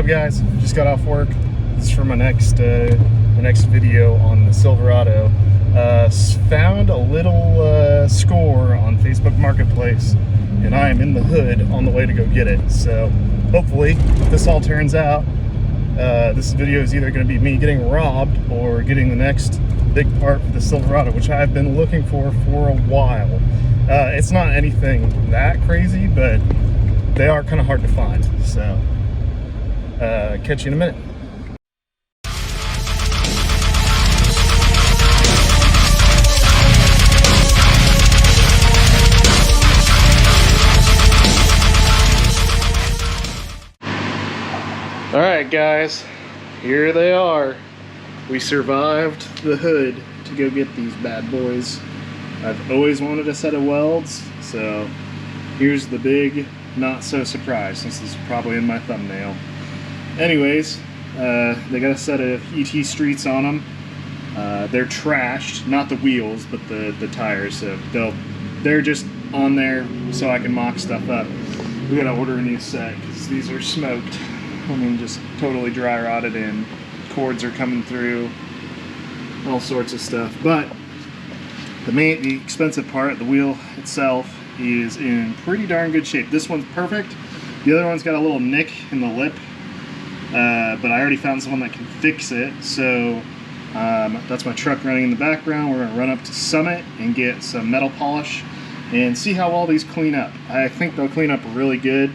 guys? Just got off work. This is for my next video on the Silverado. Found a little score on Facebook Marketplace, and I am in the hood on the way to go get it. So hopefully, if this all turns out, this video is either going to be me getting robbed or getting the next big part for the Silverado, which I've been looking for a while. It's not anything that crazy, but they are kind of hard to find. So catch you in a minute. All right, guys, here they are. We survived the hood to go get these bad boys. I've always wanted a set of welds, so here's the big not so surprise, since this is probably in my thumbnail. Anyways, they got a set of ET Streets on them. They're trashed, not the wheels, but the tires. So they're just on there so I can mock stuff up. We gotta order a new set because these are smoked. I mean, just totally dry rotted in. Cords are coming through, all sorts of stuff. But the expensive part, the wheel itself, is in pretty darn good shape. This one's perfect. The other one's got a little nick in the lip, but I already found someone that can fix it. So that's my truck running in the background. We're gonna run up to Summit and get some metal polish and see how all these clean up. I think they'll clean up really good.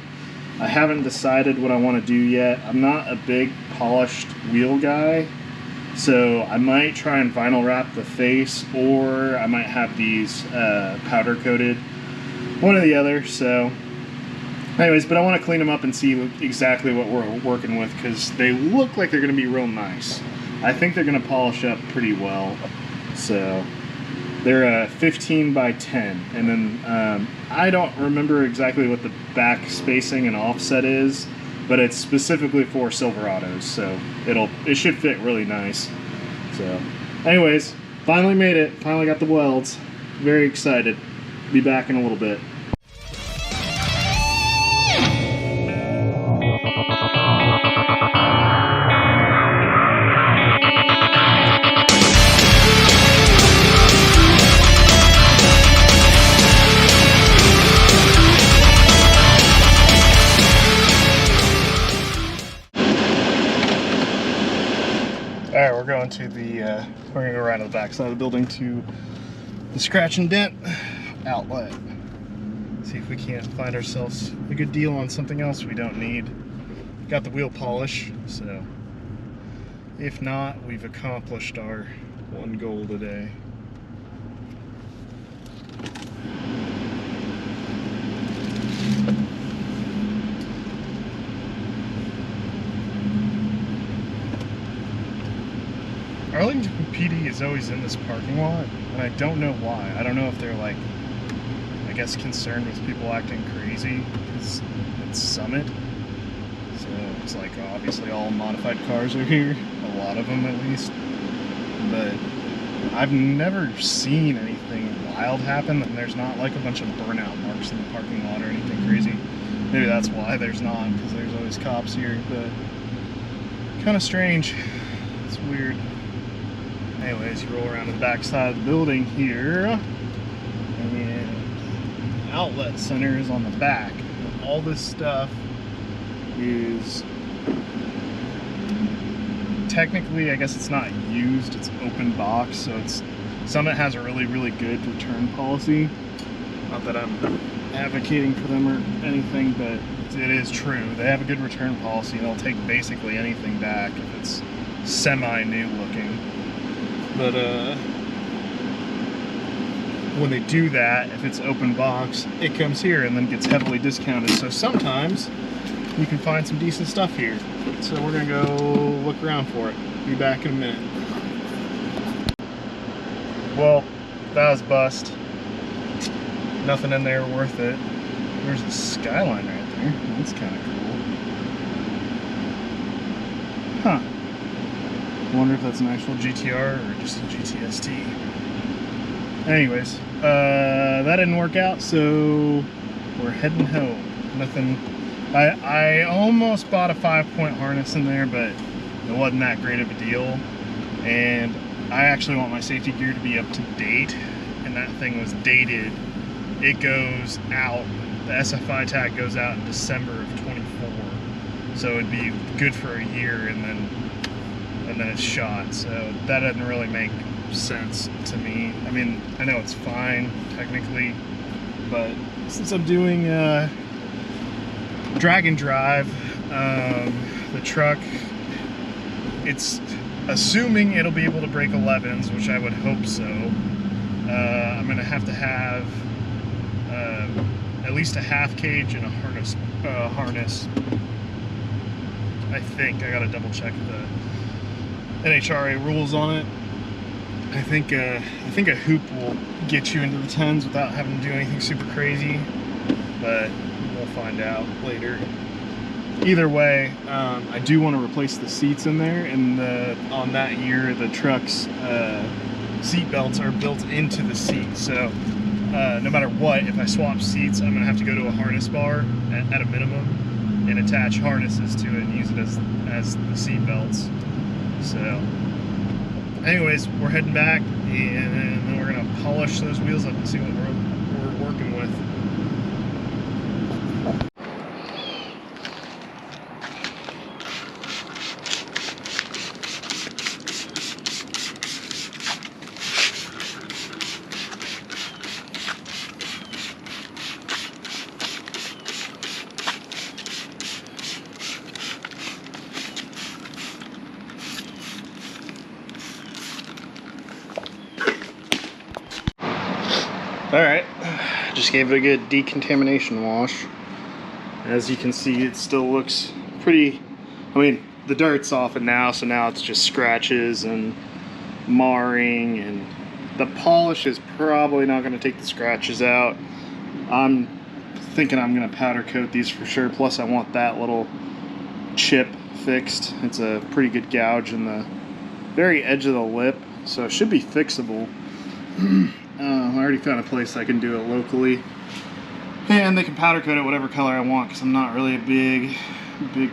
I haven't decided what I want to do yet. I'm not a big polished wheel guy, so I might try and vinyl wrap the face, or I might have these powder coated, one or the other. So anyways, but I want to clean them up and see exactly what we're working with, because they look like they're going to be real nice. I think they're going to polish up pretty well. So they're 15 by 10, and then I don't remember exactly what the back spacing and offset is, but it's specifically for Silverados, so it should fit really nice. So anyways, finally made it, finally got the welds. Very excited. Be back in a little bit. All right, we're going to we're gonna go right to the back side of the building to the scratch and dent outlet. See if we can't find ourselves a good deal on something else we don't need. Got the wheel polish, so if not, we've accomplished our one goal today. Arlington PD is always in this parking lot, and I don't know why. I don't know if they're, like, I guess concerned with people acting crazy, because it's Summit. So it's like obviously all modified cars are here, a lot of them at least. But I've never seen anything wild happen, and there's not like a bunch of burnout marks in the parking lot or anything crazy. Maybe that's why there's not, because there's always cops here, but kind of strange. It's weird. Anyways, you roll around to the back side of the building here, and the outlet center is on the back. And all this stuff is technically, I guess it's not used, it's open box, so Summit has a really good return policy. Not that I'm advocating for them or anything, but it is true. They have a good return policy, and they'll take basically anything back if it's semi-new looking. But when they do that, if it's open box, it comes here and then gets heavily discounted. So sometimes you can find some decent stuff here. So we're gonna go look around for it. Be back in a minute. Well, that was bust. Nothing in there worth it. There's a Skyline right there. That's kind of cool. Huh. I wonder if that's an actual GTR or just a GTST. Anyways, that didn't work out, so we're heading home. Nothing I almost bought a 5-point harness in there, but it wasn't that great of a deal. And I actually want my safety gear to be up to date, and that thing was dated. It goes out, the SFI tag goes out in December of 24. So it'd be good for a year, and then it's shot. So that doesn't really make sense to me. I mean, I know it's fine technically, but since I'm doing drag and drive, the truck, it's assuming it'll be able to break 11s, which I would hope so. I'm gonna have to have at least a half cage and a harness. I think I gotta double check the NHRA rules on it. I think a hoop will get you into the 10s without having to do anything super crazy, but we'll find out later. Either way, I do want to replace the seats in there, and on that year the truck's seat belts are built into the seat, so no matter what, if I swap seats, I'm gonna have to go to a harness bar at a minimum and attach harnesses to it and use it as the seat belts. So anyways, we're heading back, and then we're gonna polish those wheels up and see what we're working with. Alright, just gave it a good decontamination wash. As you can see, it still looks pretty, I mean, the dirt's off it now, so now it's just scratches and marring, and the polish is probably not going to take the scratches out. I'm thinking I'm going to powder coat these for sure, plus I want that little chip fixed. It's a pretty good gouge in the very edge of the lip, so it should be fixable. I already found a place I can do it locally, and they can powder coat it whatever color I want, because I'm not really a big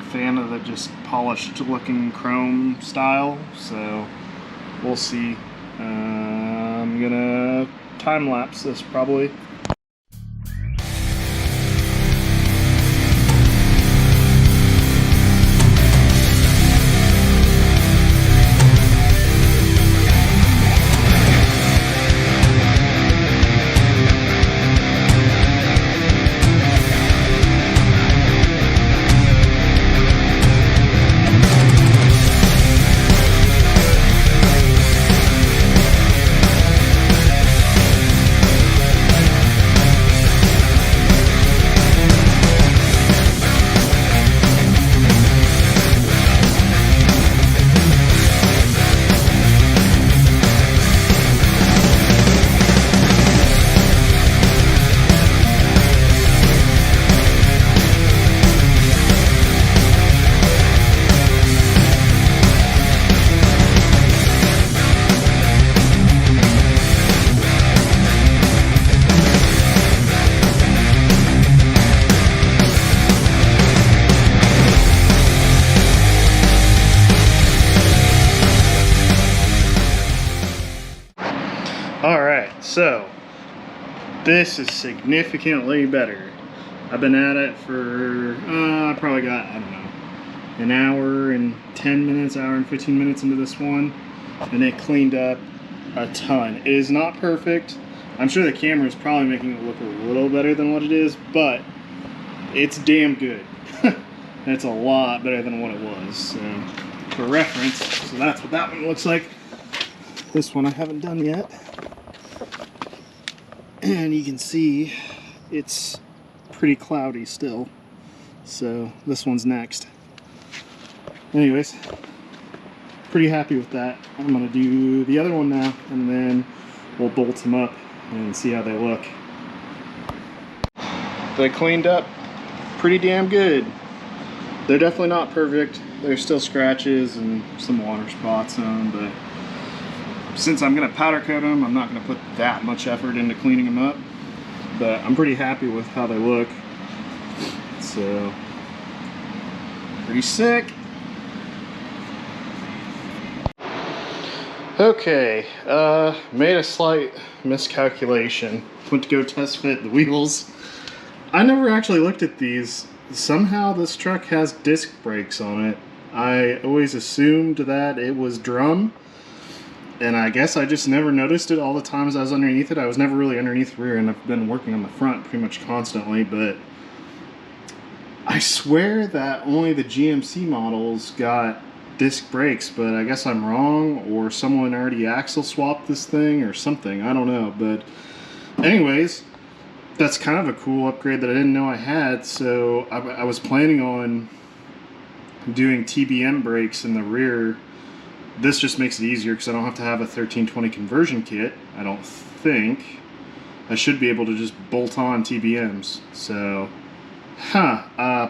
fan of the just polished looking chrome style, so we'll see. I'm gonna time lapse this probably. Alright, so this is significantly better. I've been at it for, I probably got, I don't know, an hour and 10 minutes, hour and 15 minutes into this one, and it cleaned up a ton. It is not perfect. I'm sure the camera is probably making it look a little better than what it is, but it's damn good. It's a lot better than what it was. So, for reference, so that's what that one looks like. This one I haven't done yet. And you can see it's pretty cloudy still. So this one's next. Anyways, pretty happy with that. I'm gonna do the other one now, and then we'll bolt them up and see how they look. They cleaned up pretty damn good. They're definitely not perfect. There's still scratches and some water spots on them, but since I'm gonna powder coat them, I'm not gonna put that much effort into cleaning them up. But I'm pretty happy with how they look. So Pretty sick. Okay, made a slight miscalculation. Went to go test fit the wheels. I never actually looked at these. Somehow this truck has disc brakes on it. I always assumed that it was drum, and I guess I just never noticed it all the times I was underneath it. I was never really underneath the rear, and I've been working on the front pretty much constantly, but I swear that only the GMC models got disc brakes, but I guess I'm wrong, or someone already axle swapped this thing or something. I don't know, but anyways, that's kind of a cool upgrade that I didn't know I had. So I was planning on doing TBM brakes in the rear. This just makes it easier because I don't have to have a 1320 conversion kit, I don't think. I should be able to just bolt on TBMs. So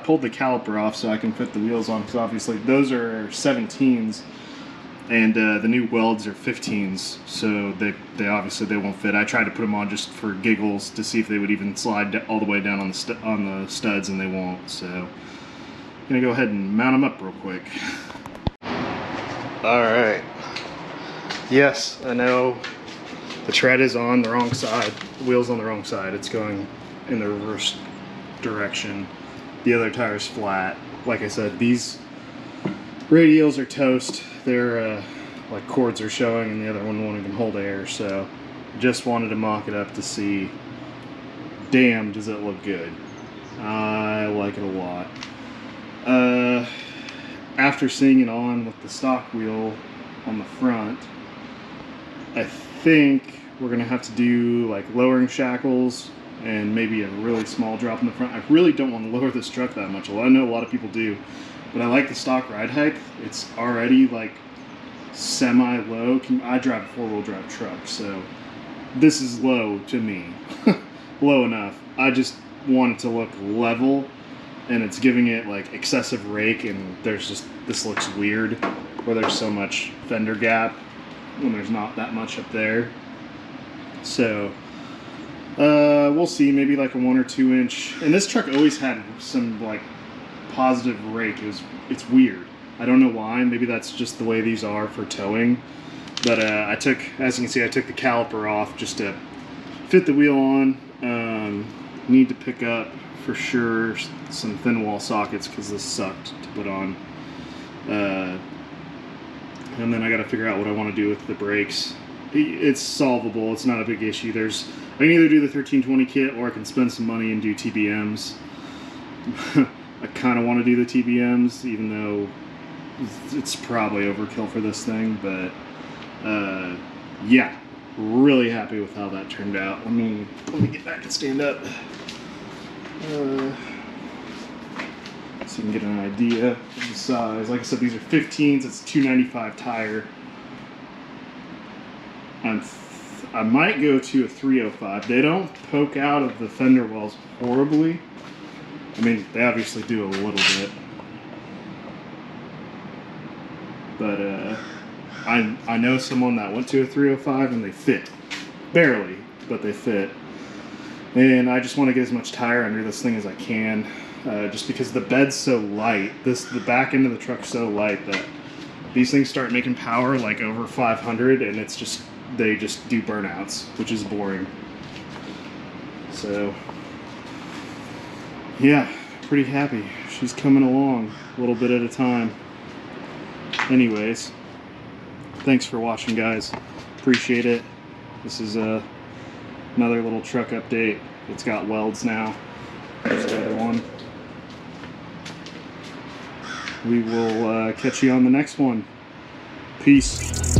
pulled the caliper off so I can fit the wheels on, because obviously those are 17s and the new welds are 15s, so they obviously won't fit. I tried to put them on just for giggles to see if they would even slide all the way down on the studs, and they won't. So I'm gonna go ahead and mount them up real quick. All right. Yes, I know the tread is on the wrong side. The wheel's on the wrong side. It's going in the reverse direction. The other tire's flat. Like I said, these radials are toast. They're like cords are showing, and the other one won't even hold air. So just wanted to mock it up to see. Damn, does it look good. I like it a lot. After seeing it on with the stock wheel on the front, I think we're gonna have to do like lowering shackles and maybe a really small drop in the front. I really don't want to lower this truck that much. I know a lot of people do, but I like the stock ride height. It's already like semi-low. I drive a four-wheel drive truck, so this is low to me. Low enough. I just want it to look level, and it's giving it like excessive rake, and there's just, this looks weird where there's so much fender gap when there's not that much up there. So we'll see, maybe like a 1 or 2 inch. And this truck always had some like positive rake. It's weird. I don't know why. Maybe that's just the way these are for towing. But I took, as you can see, I took the caliper off just to fit the wheel on. Need to pick up for sure some thin wall sockets because this sucked to put on. And then I got to figure out what I want to do with the brakes. It's solvable. It's not a big issue. I can either do the 1320 kit, or I can spend some money and do TBMs. I kind of want to do the TBMs, even though it's probably overkill for this thing. But yeah, really happy with how that turned out. Let me get back and stand up. So you can get an idea of the size. Like I said, these are 15s. It's a 295 tire. I might go to a 305. They don't poke out of the fender wells horribly. I mean, they obviously do a little bit. But I know someone that went to a 305 and they fit. Barely, but they fit. And I just want to get as much tire under this thing as I can. Just because the bed's so light. The back end of the truck's so light that these things start making power like over 500, and it's just, they just do burnouts, which is boring. So yeah, pretty happy. She's coming along a little bit at a time. Anyways, thanks for watching, guys. Appreciate it. This is another little truck update. It's got welds now. There's the other one. We will catch you on the next one. Peace.